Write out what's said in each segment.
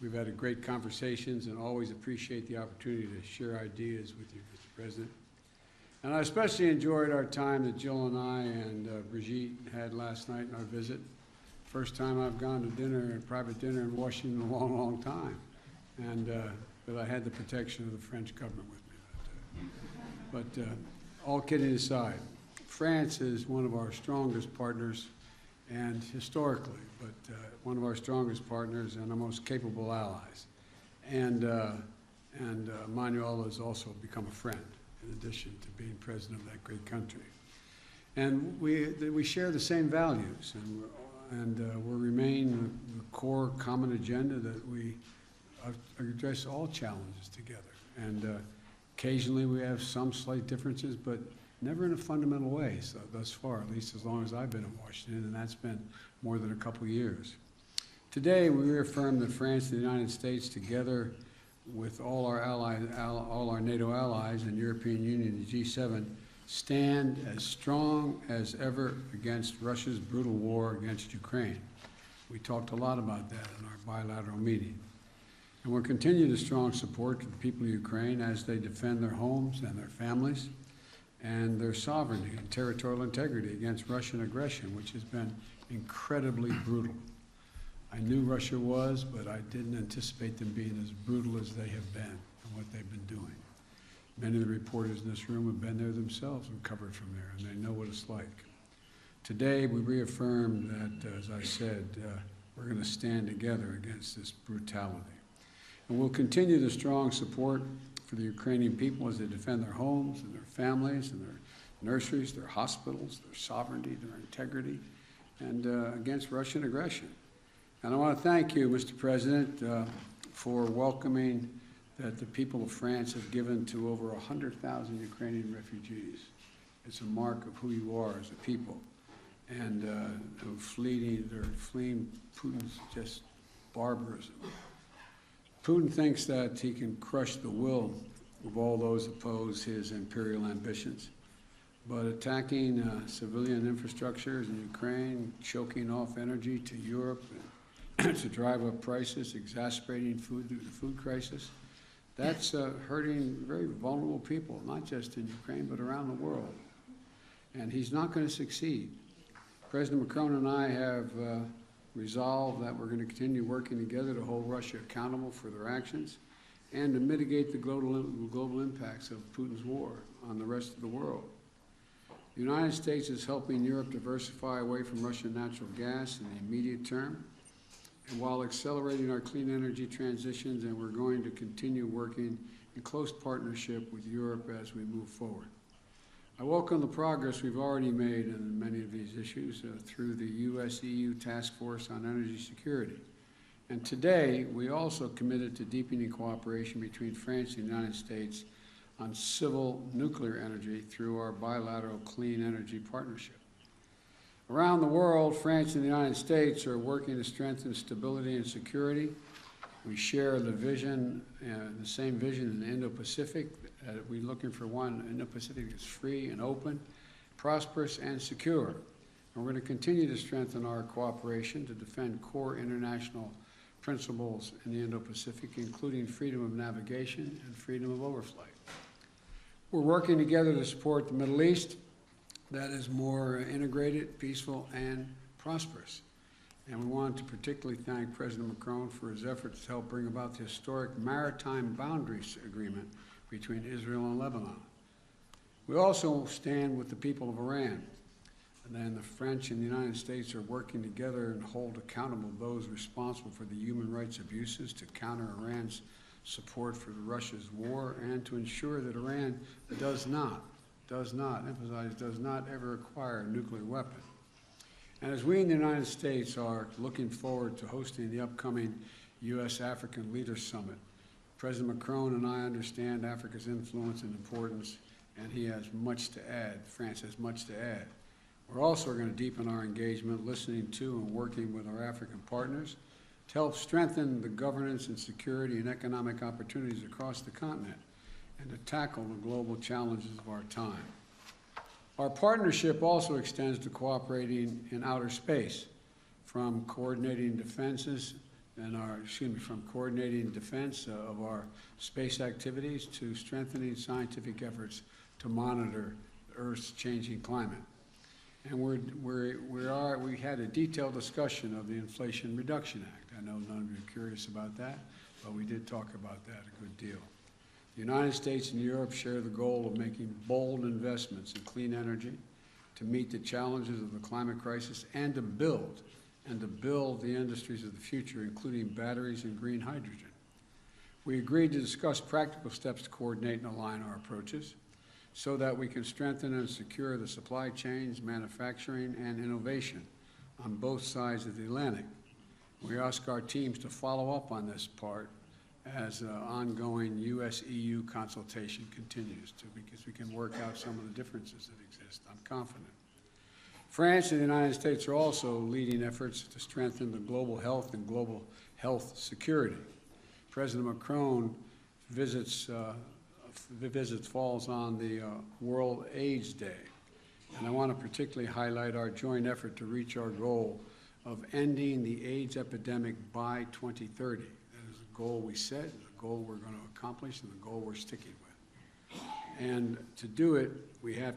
We've had great conversations and always appreciate the opportunity to share ideas with you, Mr. President. And I especially enjoyed our time that Jill and I and Brigitte had last night in our visit. First time I've gone to dinner, a private dinner in Washington in a long, long time. And but I had the protection of the French government with me. But all kidding aside, France is one of our strongest partners, and historically, but one of our strongest partners and our most capable allies. And Emmanuel has also become a friend, in addition to being president of that great country. And we share the same values, and we remain the core common agenda that we address all challenges together. And occasionally we have some slight differences, but never in a fundamental way, so thus far, at least as long as I've been in Washington, and that's been more than a couple years. Today, we reaffirm that France and the United States, together with all our allies, all our NATO allies and European Union and G7, stand as strong as ever against Russia's brutal war against Ukraine. We talked a lot about that in our bilateral meeting. And we'll continue the strong support to the people of Ukraine as they defend their homes and their families and their sovereignty and territorial integrity against Russian aggression, which has been incredibly brutal. I knew Russia was, but I didn't anticipate them being as brutal as they have been and what they've been doing. Many of the reporters in this room have been there themselves and covered from there, and they know what it's like. Today, we reaffirm that, as I said, we're going to stand together against this brutality. And we'll continue the strong support for the Ukrainian people as they defend their homes and their families and their nurseries, their hospitals, their sovereignty, their integrity, and against Russian aggression. And I want to thank you, Mr. President, for welcoming that the people of France have given to over 100,000 Ukrainian refugees. It's a mark of who you are as a people. And they're fleeing Putin's just barbarism. Putin thinks that he can crush the will of all those oppose his imperial ambitions. But attacking civilian infrastructures in Ukraine, choking off energy to Europe, and to drive up prices, exacerbating the food crisis, that's hurting very vulnerable people, not just in Ukraine, but around the world. And he's not going to succeed. President Macron and I have resolved that we're going to continue working together to hold Russia accountable for their actions and to mitigate the global impacts of Putin's war on the rest of the world. The United States is helping Europe diversify away from Russian natural gas in the immediate term, and while accelerating our clean energy transitions, and we're going to continue working in close partnership with Europe as we move forward. I welcome the progress we've already made in many of these issues through the US-EU Task Force on Energy Security. And today, we also committed to deepening cooperation between France and the United States on civil nuclear energy through our bilateral clean energy partnership. Around the world, France and the United States are working to strengthen stability and security. We share the vision, the same vision in the Indo-Pacific. We're looking for one Indo-Pacific that's free and open, prosperous and secure. And we're going to continue to strengthen our cooperation to defend core international principles in the Indo-Pacific, including freedom of navigation and freedom of overflight. We're working together to support the Middle East that is more integrated, peaceful, and prosperous. And we want to particularly thank President Macron for his efforts to help bring about the historic maritime boundaries agreement between Israel and Lebanon. We also stand with the people of Iran. And then the French and the United States are working together and hold accountable those responsible for the human rights abuses to counter Iran's support for Russia's war and to ensure that Iran does not ever acquire a nuclear weapon. And as we in the United States are looking forward to hosting the upcoming U.S.-African Leaders Summit, President Macron and I understand Africa's influence and importance, and he has much to add. France has much to add. We're also going to deepen our engagement, listening to and working with our African partners to help strengthen the governance and security and economic opportunities across the continent and to tackle the global challenges of our time. Our partnership also extends to cooperating in outer space, from coordinating defenses from coordinating defense of our space activities to strengthening scientific efforts to monitor the Earth's changing climate. And we had a detailed discussion of the Inflation Reduction Act. I know none of you are curious about that, but we did talk about that a good deal. The United States and Europe share the goal of making bold investments in clean energy to meet the challenges of the climate crisis and to build the industries of the future, including batteries and green hydrogen. We agreed to discuss practical steps to coordinate and align our approaches so that we can strengthen and secure the supply chains, manufacturing, and innovation on both sides of the Atlantic. We ask our teams to follow up on this part as ongoing U.S.-EU consultation continues, because we can work out some of the differences that exist. I'm confident. France and the United States are also leading efforts to strengthen the global health and global health security. President Macron visits falls on the World AIDS Day, and I want to particularly highlight our joint effort to reach our goal of ending the AIDS epidemic by 2030. That is a goal we set, a goal we're going to accomplish, and the goal we're sticking with. And to do it, we have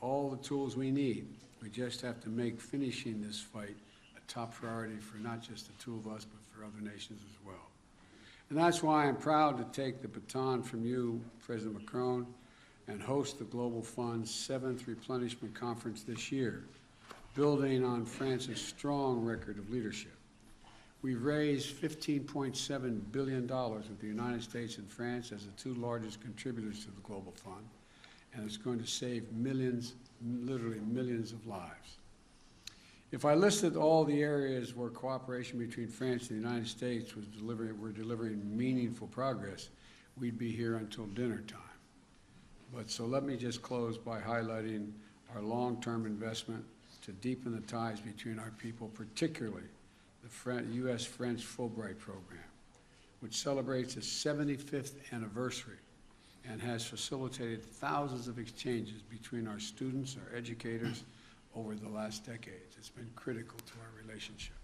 all the tools we need. We just have to make finishing this fight a top priority for not just the two of us, but for other nations as well. And that's why I'm proud to take the baton from you, President Macron, and host the Global Fund's 7th Replenishment Conference this year, building on France's strong record of leadership. We've raised $15.7 billion with the United States and France as the two largest contributors to the Global Fund, and it's going to save millions, literally millions of lives. If I listed all the areas where cooperation between France and the United States were delivering meaningful progress, we'd be here until dinner time. So let me just close by highlighting our long-term investment to deepen the ties between our people, particularly the U.S.-French Fulbright program, which celebrates its 75th anniversary and has facilitated thousands of exchanges between our students, our educators, over the last decades. It's been critical to our relationship.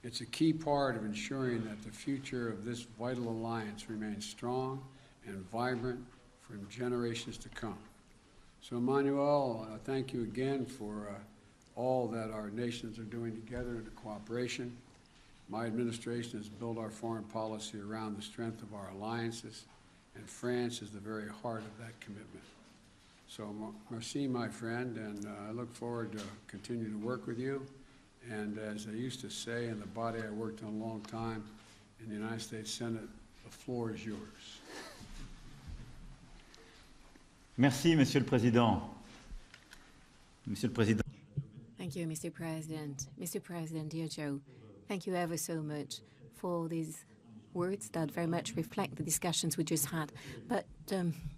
It's a key part of ensuring that the future of this vital alliance remains strong and vibrant for generations to come. So, Emmanuel, thank you again for all that our nations are doing together in cooperation. My administration has built our foreign policy around the strength of our alliances, and France is the very heart of that commitment. So, merci, my friend, and I look forward to continuing to work with you. And as I used to say in the body I worked on a long time in the United States Senate, the floor is yours. Merci, Monsieur le Président. Monsieur le Président. Thank you, Mr. President. Mr. President, dear Joe, thank you ever so much for these words that very much reflect the discussions we just had. But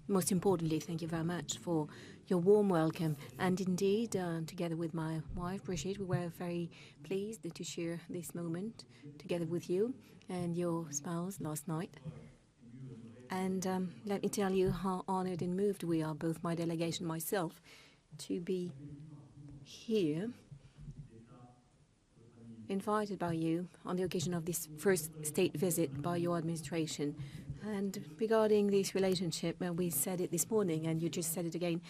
most importantly, thank you very much for your warm welcome. And indeed, together with my wife, Brigitte, we were very pleased to share this moment together with you and your spouse last night. And let me tell you how honored and moved we are, both my delegation and myself, to be here, invited by you on the occasion of this first state visit by your administration. And regarding this relationship, we said it this morning, and you just said it again,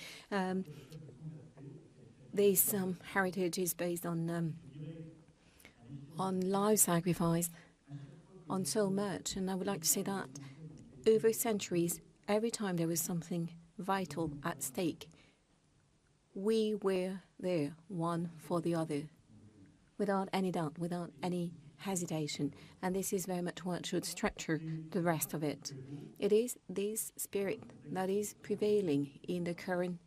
this heritage is based on life sacrifice, on so much. And I would like to say that over centuries, every time there was something vital at stake, we were there, one for the other, without any doubt, without any hesitation. And this is very much what should structure the rest of it. It is this spirit that is prevailing in the current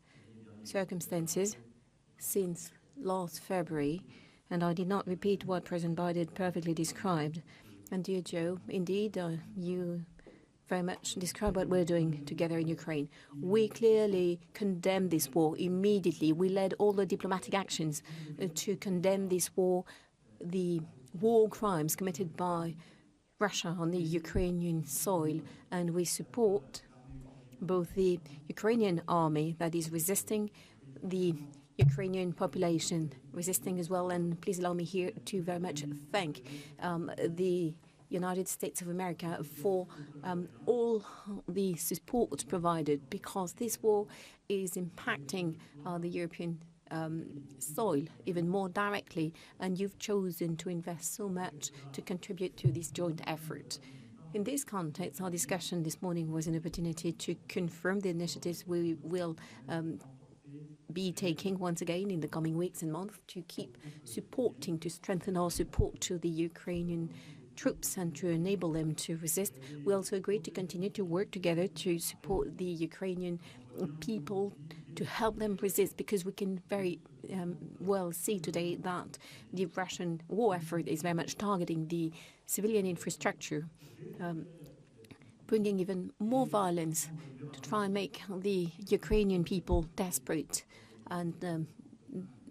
circumstances since last February. And I did not repeat what President Biden perfectly described. And dear Joe, indeed, you very much describe what we're doing together in Ukraine. We clearly condemn this war immediately. We led all the diplomatic actions to condemn this war, the war crimes committed by Russia on the Ukrainian soil, and we support both the Ukrainian army that is resisting, the Ukrainian population resisting as well. And please allow me here to very much thank the United States of America for all the support provided, because this war is impacting the European soil even more directly, and you've chosen to invest so much to contribute to this joint effort. In this context, our discussion this morning was an opportunity to confirm the initiatives we will be taking once again in the coming weeks and months to keep supporting, to strengthen our support to the Ukrainian troops and to enable them to resist. We also agreed to continue to work together to support the Ukrainian people, to help them resist, because we can very well see today that the Russian war effort is very much targeting the civilian infrastructure, bringing even more violence to try and make the Ukrainian people desperate and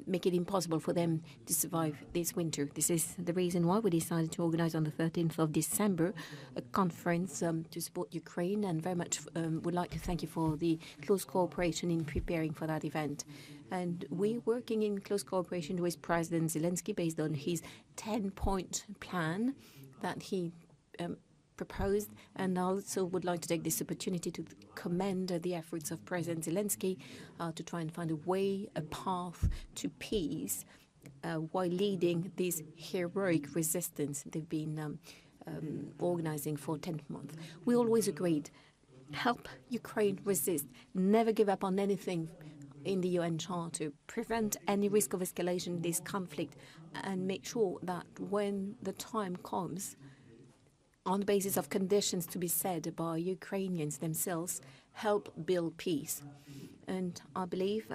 make it impossible for them to survive this winter. This is the reason why we decided to organize on the 13th of December a conference to support Ukraine, and very much would like to thank you for the close cooperation in preparing for that event. And we're working in close cooperation with President Zelensky based on his 10-point plan that he proposed, and I also would like to take this opportunity to commend the efforts of President Zelensky to try and find a way, a path to peace while leading this heroic resistance they've been organizing for 10 months. We always agreed, help Ukraine resist, never give up on anything in the UN Charter, prevent any risk of escalation in this conflict, and make sure that when the time comes, on the basis of conditions to be set by Ukrainians themselves, help build peace. And I believe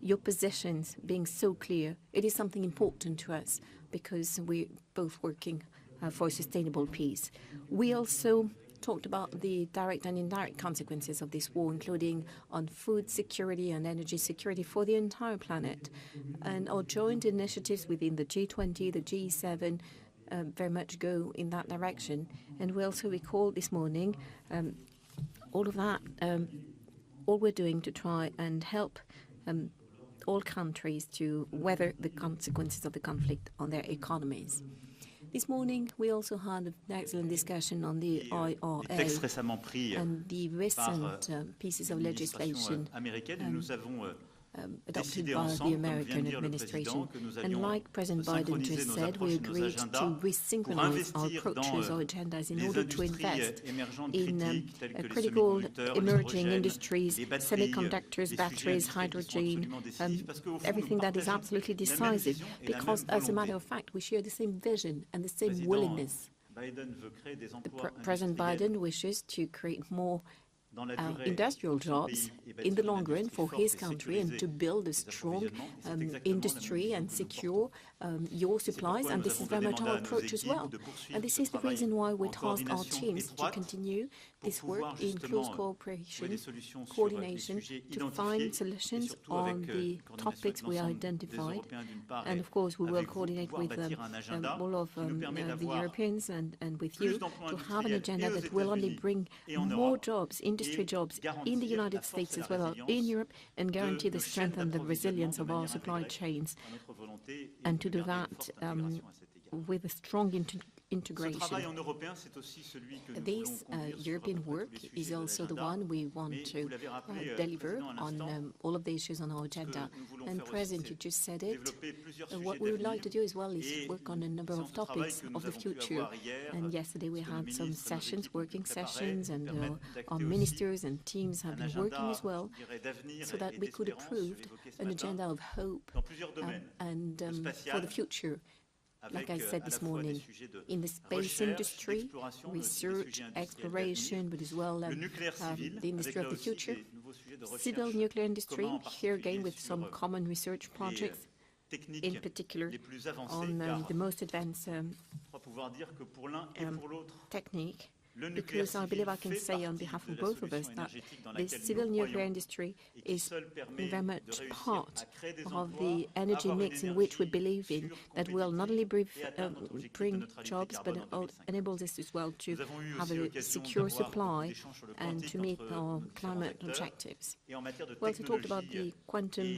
your positions being so clear, it is something important to us, because we're both working for sustainable peace. We also talked about the direct and indirect consequences of this war, including on food security and energy security for the entire planet. And our joint initiatives within the G20, the G7, very much go in that direction. And we also recall this morning all of that, all we're doing to try and help all countries to weather the consequences of the conflict on their economies. This morning, we also had an excellent discussion on the IRA and the recent pieces of legislation adopted by the American administration. And like President Biden just said, we agreed to resynchronize our approaches, our agendas, in order to invest in critical emerging industries, semiconductors, batteries, hydrogen, everything that is absolutely decisive, because as a matter of fact, we share the same vision and the same willingness. President Biden wishes to create more industrial jobs in the long run for his country, and to build a strong industry and secure your supplies. And this is very much our approach as well. And this is the reason why we task our teams to continue this work in close cooperation, coordination, to find solutions on the topics we identified. And of course, we will coordinate with all of the Europeans and with you to have an agenda that will only bring more jobs, industry jobs in the United States as well as in Europe, and guarantee the strength and the resilience of our supply chains. And to do that with a strong integration. This European work is also the one we want to deliver on all of the issues on our agenda. And President, you just said it. What we would like to do as well is work on a number of topics of the future. And yesterday we had some sessions, working sessions, and our ministers and teams have been working as well, so that we could approve an agenda of hope and for the future. Like I said this morning, in the space industry, research, exploration, but as well the industry of the future, civil nuclear industry, here again with some common research projects, in particular on the most advanced technique. Because I believe I can say on behalf of both of us that the civil nuclear industry is very much part of the energy mix in which we believe in, that will not only bring jobs, but enables us as well to have a secure supply and to meet our climate objectives. We also talked about the quantum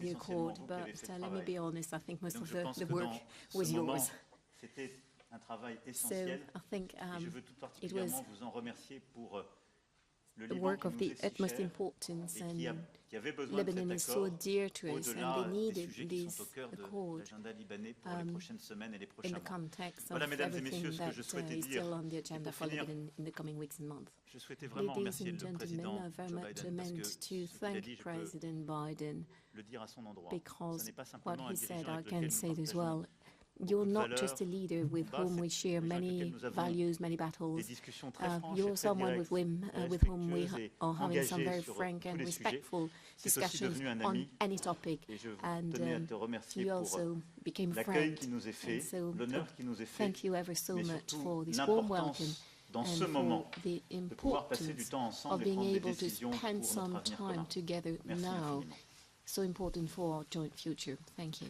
the essentiellement Accord, vous qui avez but fait le let me travail. be honest, I think most Donc of je pense the que work dans was ce moment, yours. c'était un travail So essentiel I think et je veux tout it was particulièrement vous en remercier pour Le the Liban work qui of nous the est si utmost cher importance, et and qui avait besoin de Lebanon is cet so accord dear to us, and au-delà they des needed sujets qui this sont au cœur de accord l'agenda libanais pour les prochaines semaines et les in prochains the mois. context Voilà, of mesdames et everything messieurs, ce que that je souhaitais is dire. still on the Et agenda pour for finir, Lebanon in the coming weeks and months. je souhaitais vraiment Ladies remercier and le gentlemen, président I very Joe much Biden parce que meant ce to qu'il a thank dit, je peux President Biden le dire à son endroit. Ce because n'est pas what simplement un he said, dirigeant I avec can lequel say nous it as partageons well. You're beaucoup de not valeurs. just a leader with Bas, whom c'est we share un dirigeant avec lequel many nous avons values, many des battles. discussions très franches et You're très someone directes, with whom we respectueuses et are having some engagées very sur frank tous and les sujets. respectful C'est aussi discussions devenu un on ami any topic. et je And tenais à te remercier you pour also became a l'accueil friend. qui nous est fait, And so, l'honneur qui nous est fait, thank you ever so mais much surtout for this warm welcome l'importance dans and ce for moment the de pouvoir passer du importance temps of ensemble et being prendre des able to décisions pour spend notre some avenir time commun. together Merci now. infiniment. So important for our joint future. Thank you.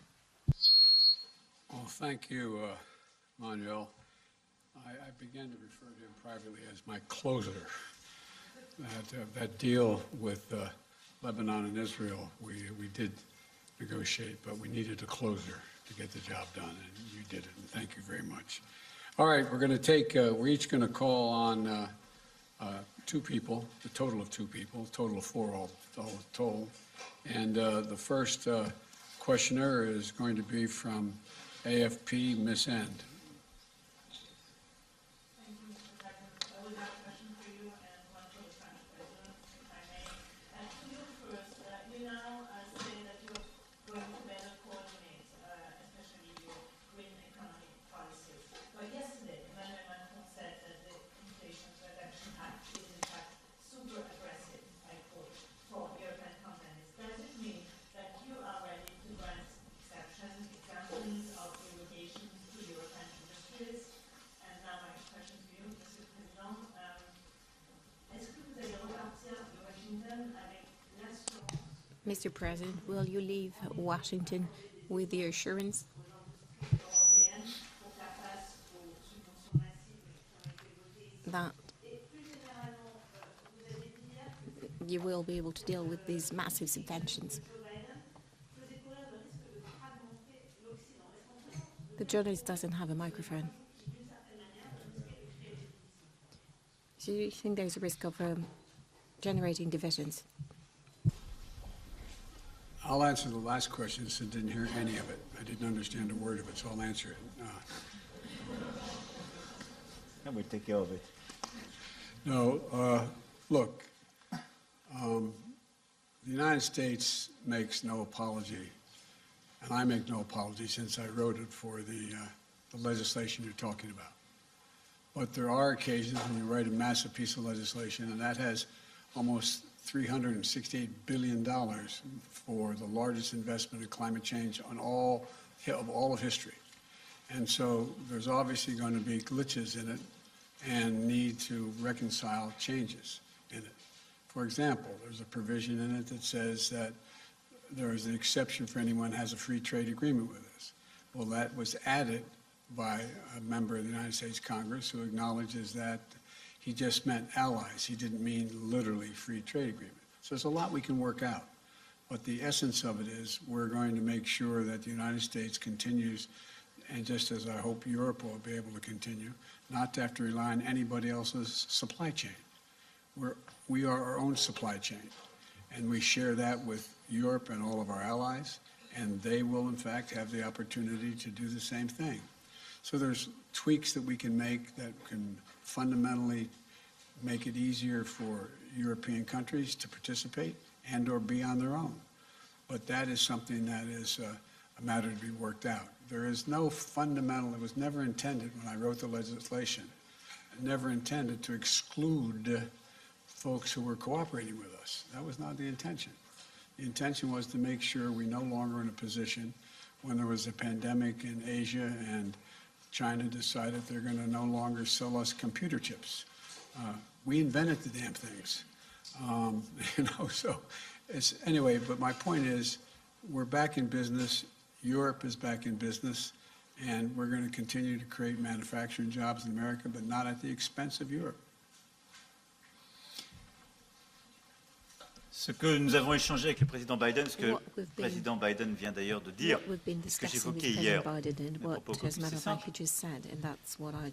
Well, thank you, Emmanuel. I began to refer to him privately as my closer. That deal with Lebanon and Israel, we did negotiate, but we needed a closer to get the job done, and you did it, and thank you very much. All right, we're going to take, we're each going to call on two people, a total of two people, a total of four all told. And the first questioner is going to be from AFP, Miss End. Thank you, Mr. President. I would have a question for you and one for the French President, if I may. And to you first, you now say that you are going to better coordinate, especially your green economic policies. But yesterday, Emmanuel Macron said that the Inflation Reduction Act is in fact super aggressive, I quote, for European companies. Does it mean that you are ready to grant exceptions, exemptions of derogations to European industries? And now my question to you, Monsieur le Président. Est-ce que vous allez repartir de Washington avec l'assurance Mr. President, will you leave Washington with the assurance européenne pour faire face aux subventions massives qui ont été votées ici? that Et plus généralement, vous avez dit hier que you will be able to deal with these massive subventions? Joe Biden faisait courir le risque de fragmenter l'Occident. Est-ce qu'on peut The journalist doesn't have a microphone. d'une certaine manière risquer de créer des divisions? Do you think there's a risk of generating divisions? I'll answer the last question since I didn't hear any of it. I didn't understand a word of it, so I'll answer it. I will take care of it. No, look, the United States makes no apology, and I make no apology since I wrote it for the legislation you're talking about. But there are occasions when you write a massive piece of legislation, and that has almost $368 billion for the largest investment in climate change of all of history. And so there's obviously going to be glitches in it and need to reconcile changes in it. For example, there's a provision in it that says that there is an exception for anyone who has a free trade agreement with us. Well, that was added by a member of the United States Congress who acknowledges that he just meant allies. He didn't mean literally free trade agreement. So there's a lot we can work out. But the essence of it is we're going to make sure that the United States continues, and just as I hope Europe will be able to continue, not to have to rely on anybody else's supply chain. We are our own supply chain, and we share that with Europe and all of our allies, and they will, in fact, have the opportunity to do the same thing. So there's tweaks that we can make that can fundamentally make it easier for European countries to participate and or be on their own. But that is something that is a matter to be worked out. There is no fundamental, it was never intended when I wrote the legislation, never intended to exclude folks who were cooperating with us. That was not the intention. The intention was to make sure we no longer in a position when there was a pandemic in Asia and China decided they're going to no longer sell us computer chips. We invented the damn things, so it's, anyway, but my point is we're back in business. Europe is back in business, and we're going to continue to create manufacturing jobs in America, but not at the expense of Europe. Ce que nous avons échangé avec le président Biden, ce que le président Biden vient d'ailleurs de dire, What we've been ce que discussing with j'évoquais hier, President Biden and à what, propos as a matter c'est of fact, simple. he just said, and that's what I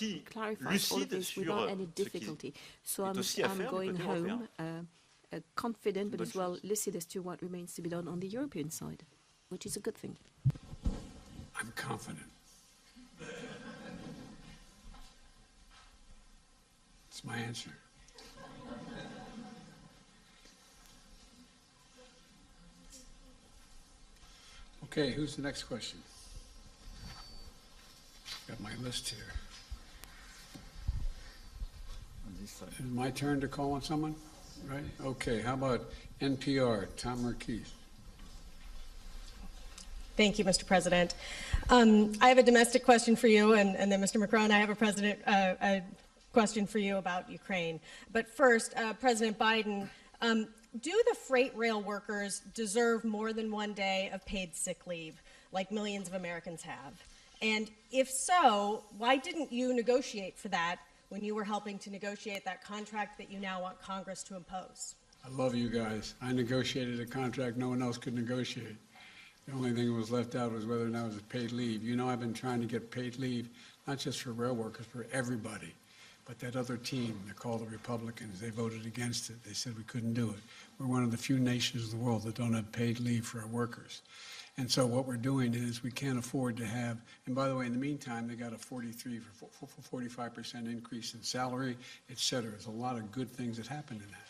aussi clarifies all of lucide this sur without any ce qui difficulty. So est aussi à I'm faire du going côté home européen. confident, but Bonne as well chose. lucid as to what remains to be done on the European side, which is a good thing. I'm confident. It's my answer. Okay, who's the next question? Got my list here. this side. Is it my turn to call on someone? Right? Okay, how about NPR, Tom Marquise? Thank you, Mr. President. I have a domestic question for you, and then, Mr. Macron, I have a question for you about Ukraine. But first, President Biden, do the freight rail workers deserve more than 1 day of paid sick leave, like millions of Americans have? And if so, why didn't you negotiate for that when you were helping to negotiate that contract that you now want Congress to impose? I love you guys. I negotiated a contract no one else could negotiate. The only thing that was left out was whether or not it was paid leave. You know, I've been trying to get paid leave, not just for rail workers, for everybody. But that other team, they're called the Republicans, they voted against it. They said we couldn't do it. We're one of the few nations in the world that don't have paid leave for our workers. And so what we're doing is we can't afford to have, and by the way, in the meantime, they got a 45% increase in salary, et cetera. There's a lot of good things that happened in that.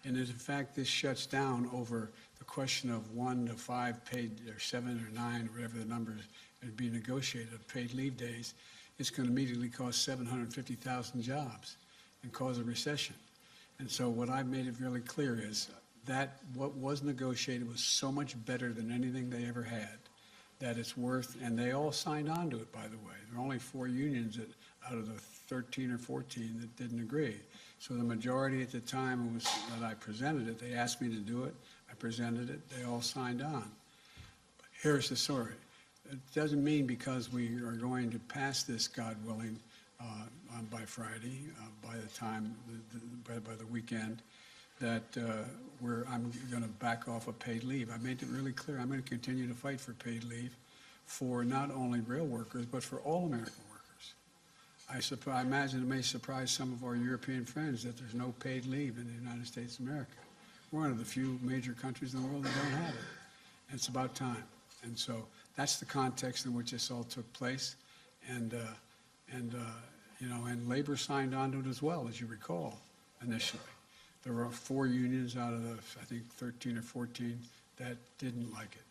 And in fact, this shuts down over the question of 1 to 5 paid, or 7 or 9, or whatever the numbers would be negotiated of paid leave days. It's going to immediately cost 750,000 jobs and cause a recession. And so what I've made it really clear is that what was negotiated was so much better than anything they ever had, that it's worth, and they all signed on to it, by the way. There are only 4 unions out of the 13 or 14 that didn't agree. So the majority at the time was that I presented it. They asked me to do it. I presented it. They all signed on. But here's the story. It doesn't mean because we are going to pass this, God willing, by Friday, by the time, by the weekend, that I'm going to back off of paid leave. I made it really clear. I'm going to continue to fight for paid leave for not only rail workers, but for all American workers. I imagine it may surprise some of our European friends that there's no paid leave in the United States of America. We're one of the few major countries in the world that don't have it. And it's about time. And so that's the context in which this all took place. And labor signed on to it as well, as you recall, initially. There were 4 unions out of the, I think, 13 or 14 that didn't like it.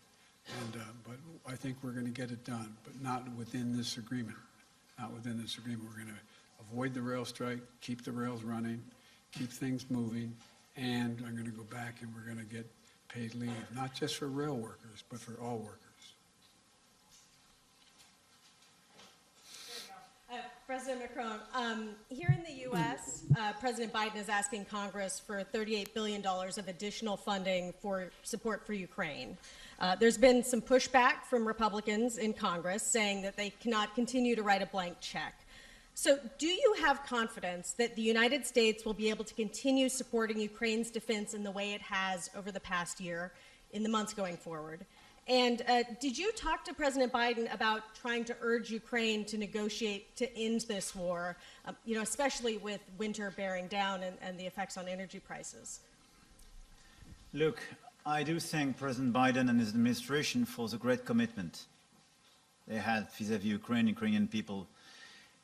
But I think we're going to get it done, but not within this agreement. Not within this agreement. We're going to avoid the rail strike, keep the rails running, keep things moving, and I'm going to go back and we're going to get paid leave, not just for rail workers, but for all workers. President Macron, here in the U.S., President Biden is asking Congress for $38 billion of additional funding for support for Ukraine. There's been some pushback from Republicans in Congress saying that they cannot continue to write a blank check. So do you have confidence that the United States will be able to continue supporting Ukraine's defense in the way it has over the past year, in the months going forward? And did you talk to President Biden about trying to urge Ukraine to negotiate to end this war, especially with winter bearing down and the effects on energy prices? Look, I do thank President Biden and his administration for the great commitment they had vis-à-vis Ukraine, Ukrainian people.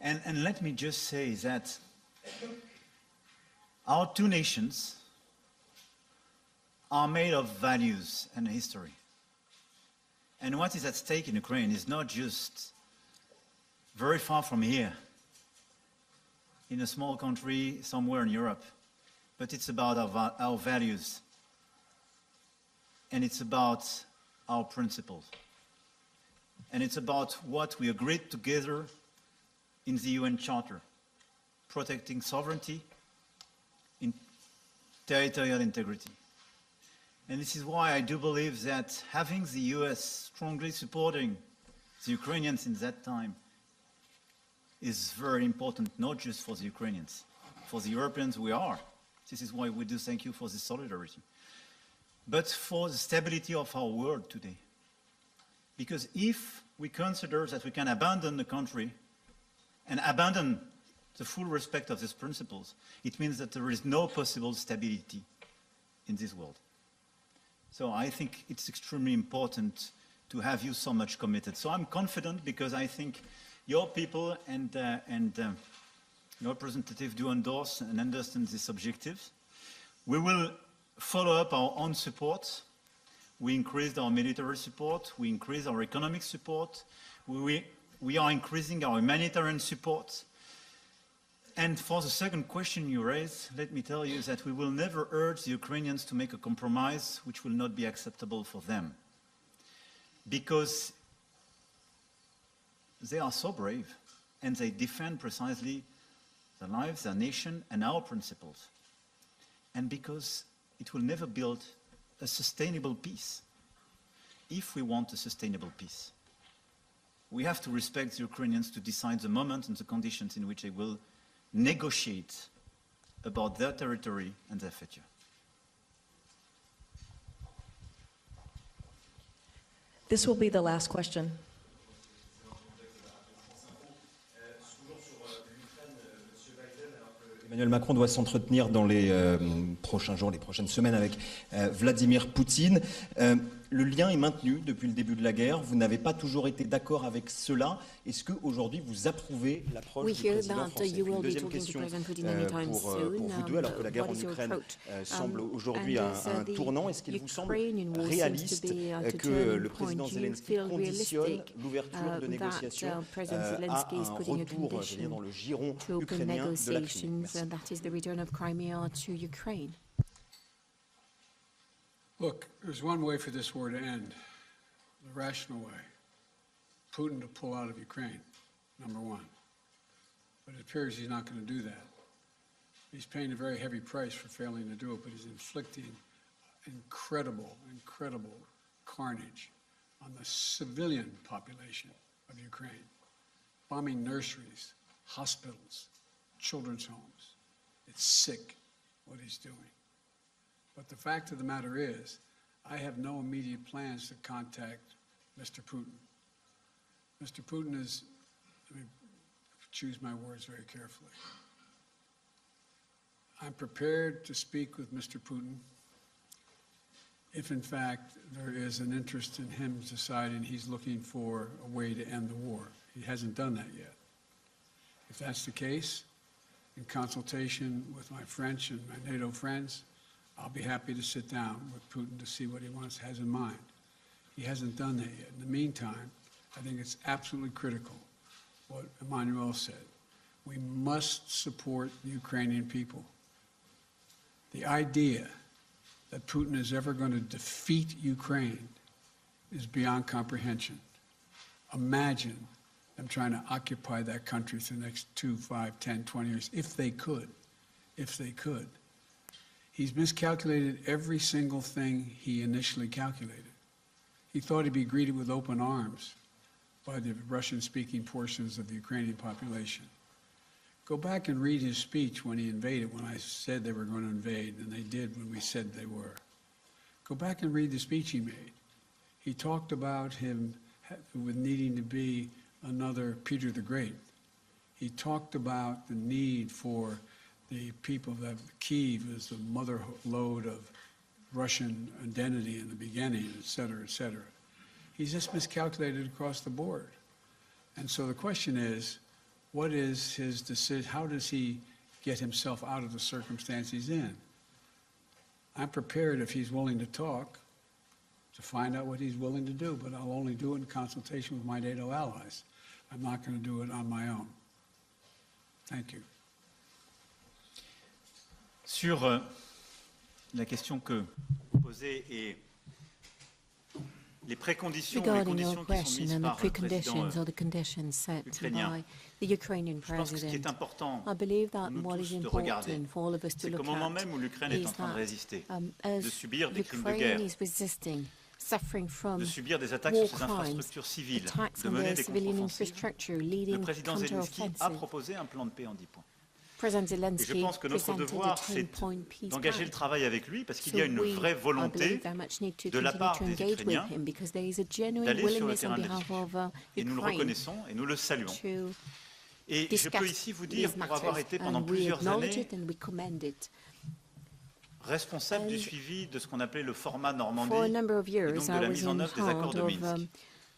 And let me just say that our 2 nations are made of values and history. And what is at stake in Ukraine is not just very far from here, in a small country somewhere in Europe, but it's about our values, and it's about our principles, and it's about what we agreed together in the UN Charter, protecting sovereignty, in territorial integrity. And this is why I do believe that having the US strongly supporting the Ukrainians in that time is very important, not just for the Ukrainians. For the Europeans, we are. This is why we do thank you for this solidarity. But for the stability of our world today. Because if we consider that we can abandon the country and abandon the full respect of these principles, it means that there is no possible stability in this world. So I think it's extremely important to have you so much committed. So I'm confident because I think your people and your representative do endorse and understand these objectives. We will follow up our own support. We increased our military support. We increased our economic support. We are increasing our humanitarian support. And for the second question you raised, let me tell you that we will never urge the Ukrainians to make a compromise which will not be acceptable for them. Because they are so brave and they defend precisely their lives, their nation, and our principles. And because it will never build a sustainable peace. If we want a sustainable peace, we have to respect the Ukrainians to decide the moment and the conditions in which they will negotiate about their territory and their future. This will be the last question. Emmanuel Macron doit s'entretenir dans les prochains jours, les prochaines semaines avec Vladimir Poutine. Le lien est maintenu depuis le début de la guerre. Vous n'avez pas toujours été d'accord avec cela. Est-ce qu'aujourd'hui vous approuvez l'approche du président français? Une deuxième question pour vous deux, alors que la guerre en Ukraine semble aujourd'hui à un tournant. Est-ce qu'il vous semble réaliste que le président Zelensky conditionne l'ouverture de négociations à un retour, je veux dire, dans le giron ukrainien de la Crimée? Merci. Look, there's one way for this war to end, the rational way. Putin to pull out of Ukraine, number one. But it appears he's not going to do that. He's paying a very heavy price for failing to do it, but he's inflicting incredible carnage on the civilian population of Ukraine, bombing nurseries, hospitals, children's homes. It's sick what he's doing. But the fact of the matter is, I have no immediate plans to contact Mr. Putin. Mr. Putin is, let me choose my words very carefully. I'm prepared to speak with Mr. Putin if, in fact, there is an interest in him deciding he's looking for a way to end the war. He hasn't done that yet. If that's the case, in consultation with my French and my NATO friends, I'll be happy to sit down with Putin to see what he has in mind. He hasn't done that yet. In the meantime, I think it's absolutely critical what Emmanuel said. We must support the Ukrainian people. The idea that Putin is ever going to defeat Ukraine is beyond comprehension. Imagine them trying to occupy that country for the next 2, 5, 10, 20 years, if they could. He's miscalculated every single thing he initially calculated. He thought he'd be greeted with open arms by the Russian-speaking portions of the Ukrainian population. Go back and read his speech when he invaded, when I said they were going to invade, and they did when we said they were. Go back and read the speech he made. He talked about him with needing to be another Peter the Great. He talked about the need for the people that Kyiv is the mother lode of Russian identity in the beginning, et cetera, et cetera. He's just miscalculated across the board. And so the question is, what is his decision? How does he get himself out of the circumstance he's in? I'm prepared, if he's willing to talk, to find out what he's willing to do, but I'll only do it in consultation with my NATO allies. I'm not going to do it on my own. Thank you. Sur la question que vous posez et les préconditions ou les Regarding your conditions qui sont question mises and the par le président preconditions or the conditions set ukrainien, by the Ukrainian je pense que ce qui est president, important I believe pour that nous what tous is de regarder, important for all of us to c'est qu'au look moment at même où l'Ukraine est is en train de that résister, de as subir des crimes de guerre, Ukraine is resisting, suffering from de subir des attaques war sur ses crimes, infrastructures civiles, attacks de on mener their des civilian contre-offensives, infrastructure, le leading président Zelensky a counter-offensive. proposé un plan de paix en 10 points. President Et je Zelensky pense que notre presented a devoir, c'est 10-point peace d'engager le plan. travail avec lui, parce qu'il So y a une we, vraie I volonté believe, very much need to de la continue part to des engage with Ukrainiens him because there is a genuine d'aller sur le willingness on terrain de behalf of et nous le Ukraine reconnaissons et nous le saluons. to Et je peux ici vous dire, these pour avoir matters, été pendant and we plusieurs acknowledge années it and we commend it. responsable du And suivi de ce qu'on appelait le format Normandie For a number of et years, donc de I la was mise en in œuvre des accords charge de of Minsk.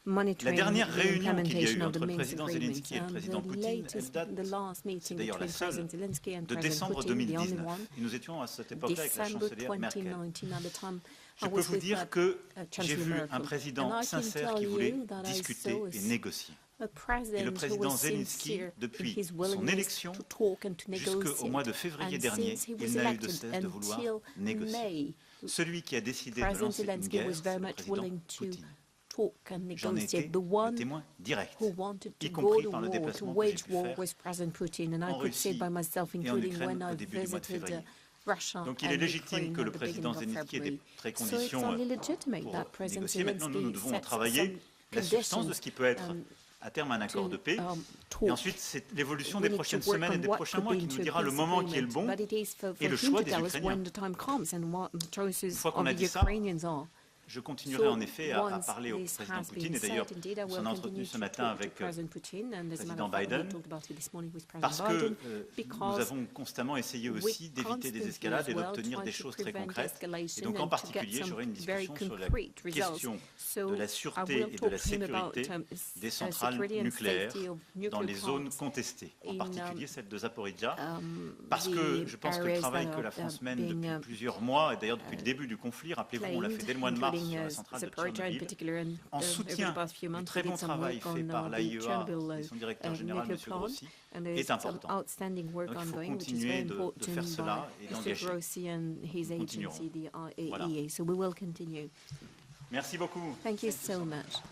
La monitoring dernière the réunion qu'il y a eu implementation of entre the le Minsk président agreements, Zelensky et le and président the Poutine, elle latest, date, the last c'est meeting d'ailleurs la between seule, President Zelensky and de President décembre Putin, the only 2019. one, Et nous étions à cette époque-là avec la December chancelière Merkel. 2019, at the time Je I peux was vous with dire que j'ai Chancellor vu un Merkel. président And I can sincère tell qui voulait you that I discuter saw et négocier. a Et le president who président was Zelensky, sincere in depuis his son willingness élection to talk and to jusqu'au negotiate. mois de février And dernier, since he il was n'a eu de elected cesse de vouloir until négocier. May, Celui qui a décidé de President lancer une Zelensky guerre, was c'est very le much président willing to Poutine. talk and J'en ai été negotiate. The le one témoin direct, who wanted to y go compris to par le war, to déplacement que j'ai wage pu war faire was President Putin, and I en could say it by Russie myself, et en including Ukraine when au I début du mois de visited février. Russia Donc il est and légitime Ukraine que at le the président beginning of Zelensky ait des February. So it's préconditions only legitimate pour that President négocier. Maintenant, nous Zelensky devons sets travailler some la substance de ce qui peut être conditions, à terme un accord de paix. talk. Et ensuite, c'est l'évolution We des need to prochaines work semaines et on des what prochains could mois be qui nous into a dira le peace moment qui est le agreement, bon. but it is for et le him choix to des tell us Ukrainiens. when the time comes and what the choices Une fois qu'on of a the dit ça, Ukrainians are. Je continuerai So en effet à once parler au this président has Poutine been et d'ailleurs said, indeed, I on will s'en a entretenu continue ce to matin talk to avec President Putin, and as a président matter of fact, we Biden, talked about it this morning with parce President que Biden, nous because avons constamment essayé we aussi d'éviter des constantly escalades et as well d'obtenir try des to choses très prevent concrètes. Et escalation donc en and to get particulier, some j'aurai une very discussion sur la concrete results. question So de la I sûreté will et de talk la to him about, sécurité des centrales security and nucléaires safety of dans nuclear les zones plants contestées, en in, particulier celle de Zaporizhzhia, the parce que je pense que le areas travail that que la are, France mène being, depuis plusieurs mois, et d'ailleurs depuis le début du conflit, rappelez-vous, on l'a fait dès le mois de mars sur la centrale de Zaporizhzhia in Tchernobyl, particular, and en over the soutien past few du months, très we bon did some travail work fait on par the l'AIEA Chernobyl et son directeur général, nuclear M. plant, Grossi, and est there's some important. outstanding work Donc il faut ongoing, which is continuer very de important faire cela et by Mr. d'engager. Grossi and his Nous continuerons. agency, the Voilà. IAEA. So we will continue. Merci beaucoup. Thank you so much.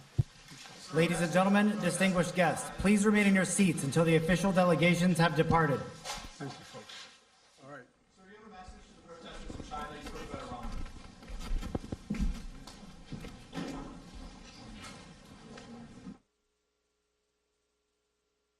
Ladies and gentlemen, distinguished guests, please remain in your seats until the official delegations have departed.